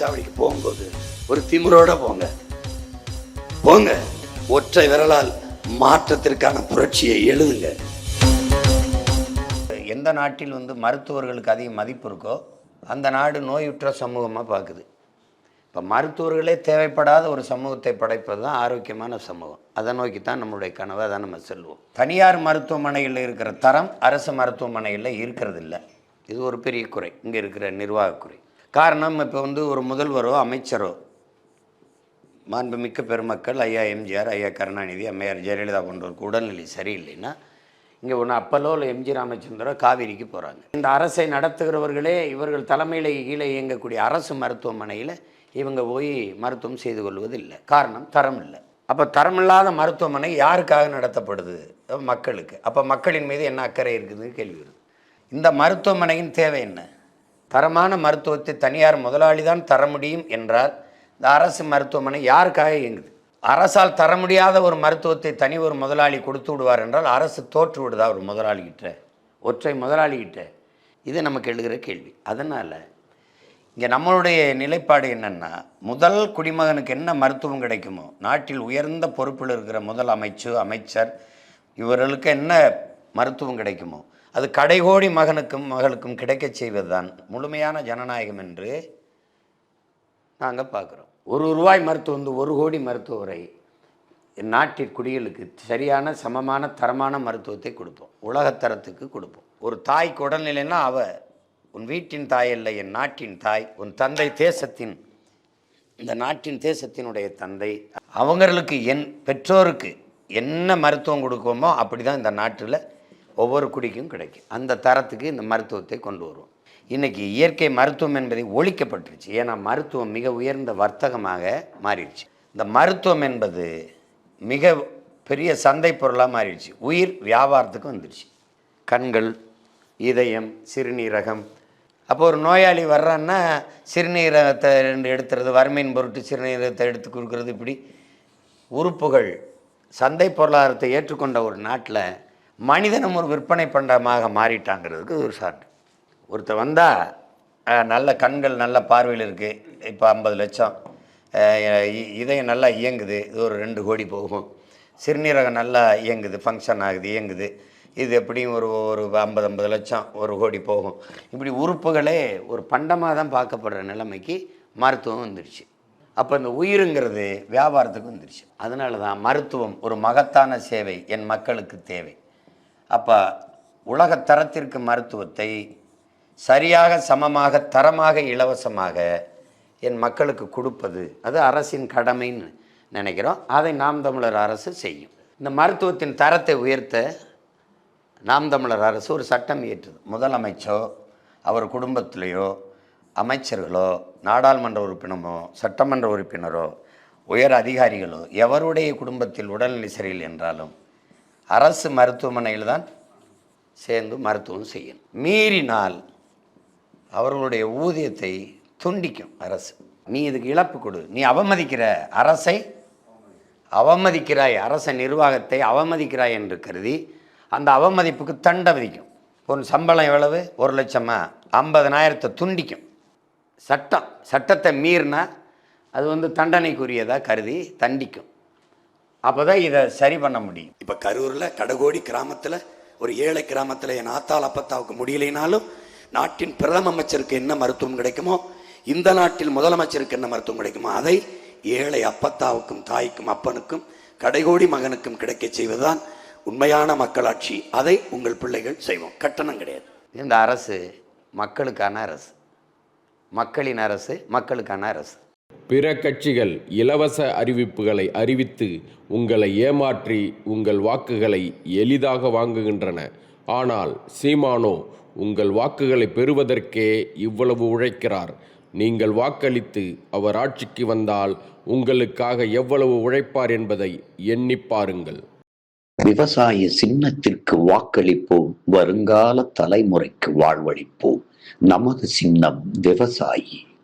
வாக்குச்சாவடிக்கு போகும்போது ஒரு திமிரோட போங்க போங்க, ஒற்றை விரலால் மாற்றத்திற்கான புரட்சியை எழுதுங்க. எந்த நாட்டில் மருத்துவர்களுக்கு அதிக மதிப்பு இருக்கோ அந்த நாடு நோயுற்ற சமூகமாக பார்க்குது. இப்போ மருத்துவர்களே தேவைப்படாத ஒரு சமூகத்தை படைப்பது தான் ஆரோக்கியமான சமூகம். அதை நோக்கி தான் நம்மளுடைய கனவை தான் நம்ம செல்வோம். தனியார் மருத்துவமனைகளில் இருக்கிற தரம் அரசு மருத்துவமனைகளில் இருக்கிறது இல்லை. இது ஒரு பெரிய குறை, இங்கே இருக்கிற நிர்வாக குறை. காரணம், இப்போ ஒரு முதல்வரோ அமைச்சரோ, மாண்புமிக்க பெருமக்கள் ஐயா எம்ஜிஆர், ஐயா கருணாநிதி, அம்மையார் ஜெயலலிதா போன்றவருக்கு உடல்நிலை சரியில்லைன்னா இங்கே ஒன்று அப்பலோ இல்லை எம்ஜி ராமச்சந்திரோ காவேரிக்கு போகிறாங்க. இந்த அரசை நடத்துகிறவர்களே இவர்கள் தலைமையில் கீழே இயங்கக்கூடிய அரசு மருத்துவமனையில் இவங்க போய் மருத்துவம் செய்து கொள்வது இல்லை. காரணம், தரம் இல்லை. அப்போ தரமில்லாத மருத்துவமனை யாருக்காக நடத்தப்படுது? மக்களுக்கு. அப்போ மக்களின் மீது என்ன அக்கறை இருக்குதுன்னு கேள்வி வருது. இந்த மருத்துவமனையின் தேவை என்ன? தரமான மருத்துவத்தை தனியார் முதலாளி தான் தர முடியும் என்றால் இந்த அரசு மருத்துவமனை யாருக்காக இயங்குது? அரசால் தர முடியாத ஒரு மருத்துவத்தை தனி ஒரு முதலாளி கொடுத்து விடுவார் என்றால் அரசு தோற்று விடுதா ஒரு முதலாளிகிட்ட, ஒற்றை முதலாளிகிட்ட? இது நமக்கு எழுகிற கேள்வி. அதனால் இங்கே நம்மளுடைய நிலைப்பாடு என்னென்னா, முதல் குடிமகனுக்கு என்ன மருத்துவம் கிடைக்குமோ, நாட்டில் உயர்ந்த பொறுப்பில் இருக்கிற முதல் அமைச்சர் இவர்களுக்கு என்ன மருத்துவம் கிடைக்குமோ அது கடைகோடி மகளுக்கும் கிடைக்க செய்வது தான் முழுமையான ஜனநாயகம் என்று நாங்கள் பார்க்குறோம். ₹1 மருத்துவம் ₹1 கோடி மருத்துவரை நாட்டின் குடிகளுக்கு சரியான சமமான தரமான மருத்துவத்தை கொடுப்போம், உலகத்தரத்துக்கு கொடுப்போம். ஒரு தாய்க்கு உடல்நிலைன்னா உன் வீட்டின் தாய் அல்ல, என் நாட்டின் தாய், உன் தந்தை தேசத்தின், இந்த நாட்டின் தேசத்தினுடைய தந்தை, அவங்களுக்கு என் பெற்றோருக்கு என்ன மருத்துவம் கொடுக்குமோ அப்படி தான் இந்த நாட்டில் ஒவ்வொரு குடிக்கும் கிடைக்கும். அந்த தரத்துக்கு இந்த மருத்துவத்தை கொண்டு வருவோம். இன்றைக்கி இயற்கை மருத்துவம் என்பதை ஒழிக்கப்பட்டுருச்சு. ஏன்னா மருத்துவம் மிக உயர்ந்த வர்த்தகமாக மாறிடுச்சு. இந்த மருத்துவம் என்பது மிக பெரிய சந்தை பொருளாக மாறிடுச்சு. உயிர் வியாபாரத்துக்கு வந்துடுச்சு. கண்கள், இதயம், சிறுநீரகம். அப்போ ஒரு நோயாளி வர்றான்னா சிறுநீரகத்தை எடுத்துறது, வறுமையின் பொருட்டு சிறுநீரகத்தை எடுத்து கொடுக்குறது, இப்படி உறுப்புகள் சந்தை பொருளாதாரத்தை ஏற்றுக்கொண்ட ஒரு நாட்டில் மனிதனும் ஒரு விற்பனை பண்டமாக மாறிட்டாங்கிறதுக்கு ஒரு சான்று. ஒருத்தர் வந்தால் நல்ல கண்கள் நல்ல பார்வையில் இருக்குது, இப்போ 50 லட்சம், இதயம் நல்லா இயங்குது, இது ஒரு 2 கோடி போகும், சிறுநீரகம் நல்லா இயங்குது, ஃபங்க்ஷன் ஆகுது, இயங்குது, இது எப்படியும் ஒரு 50 லட்சம், 1 கோடி போகும். இப்படி உறுப்புகளே ஒரு பண்டமாக தான் பார்க்கப்படுற நிலைமைக்கு மருத்துவம் வந்துடுச்சு. அப்போ இந்த உயிருங்கிறது வியாபாரத்துக்கு வந்துடுச்சு. அதனால தான் மருத்துவம் ஒரு மகத்தான சேவை, என் மக்களுக்கு தேவை. அப்போ உலகத்தரத்திற்கு மருத்துவத்தை சரியாக, சமமாக, தரமாக, இலவசமாக என் மக்களுக்கு கொடுப்பது அது அரசின் கடமைன்னு நினைக்கிறோம். அதை நாம் தமிழர் அரசு செய்யும். இந்த மருத்துவத்தின் தரத்தை உயர்த்த நாம் தமிழர் அரசு ஒரு சட்டம் இயற்றுது. முதலமைச்சரோ, அவர் குடும்பத்திலேயோ, அமைச்சர்களோ, நாடாளுமன்ற உறுப்பினரோ, சட்டமன்ற உறுப்பினரோ, உயர் அதிகாரிகளோ எவருடைய குடும்பத்தில் உடல்நிலை சரியில்லை என்றாலும் அரசு மருத்துவமனையில் தான் சேர்ந்து மருத்துவம் செய்யணும். மீறினால் அவர்களுடைய ஊதியத்தை துண்டிக்கும் அரசு. நீ இதுக்கு இழப்பு கொடு, நீ அவமதிக்கிற அரசை, அவமதிக்கிறாய், அரச நிர்வாகத்தை அவமதிக்கிறாய் என்று கருதி அந்த அவமதிப்புக்கு தண்டனை விதிக்கும். ஒரு சம்பளம் எவ்வளவு? 1 லட்சமா? 50,000 துண்டிக்கும். சட்டத்தை மீறினா அது தண்டனைக்குரியதாக கருதி தண்டிக்கும். அப்போ தான் இதை சரி பண்ண முடியும். இப்போ கரூரில் கடகோடி கிராமத்தில் ஒரு ஏழை கிராமத்தில் என் ஆத்தாள் அப்பத்தாவுக்கு முடியலைனாலும் நாட்டின் பிரதம அமைச்சருக்கு என்ன மருத்துவம் கிடைக்குமோ, இந்த நாட்டில் முதலமைச்சருக்கு என்ன மருத்துவம் கிடைக்குமோ அதை ஏழை அப்பத்தாவுக்கும் தாய்க்கும் அப்பனுக்கும் கடைகோடி மகனுக்கும் கிடைக்க செய்வதுதான் உண்மையான மக்களாட்சி. அதை உங்கள் பிள்ளைகள் செய்வோம், கட்டணம் கிடையாது. இந்த அரசு மக்களுக்கான அரசு, மக்களின் அரசு, மக்களுக்கான அரசு. பிற கட்சிகள் இலவச அறிவிப்புகளை அறிவித்து உங்களை ஏமாற்றி உங்கள் வாக்குகளை எளிதாக வாங்குகின்றன. ஆனால் சீமானோ உங்கள் வாக்குகளை பெறுவதற்கே இவ்வளவு உழைக்கிறார். நீங்கள் வாக்களித்து அவர் ஆட்சிக்கு வந்தால் உங்களுக்காக எவ்வளவு உழைப்பார் என்பதை எண்ணி பாருங்கள். விவசாய சின்னத்திற்கு வாக்களிப்போம், வருங்கால தலைமுறைக்கு வாழ்வளிப்போம். நமது சின்னம் விவசாயி.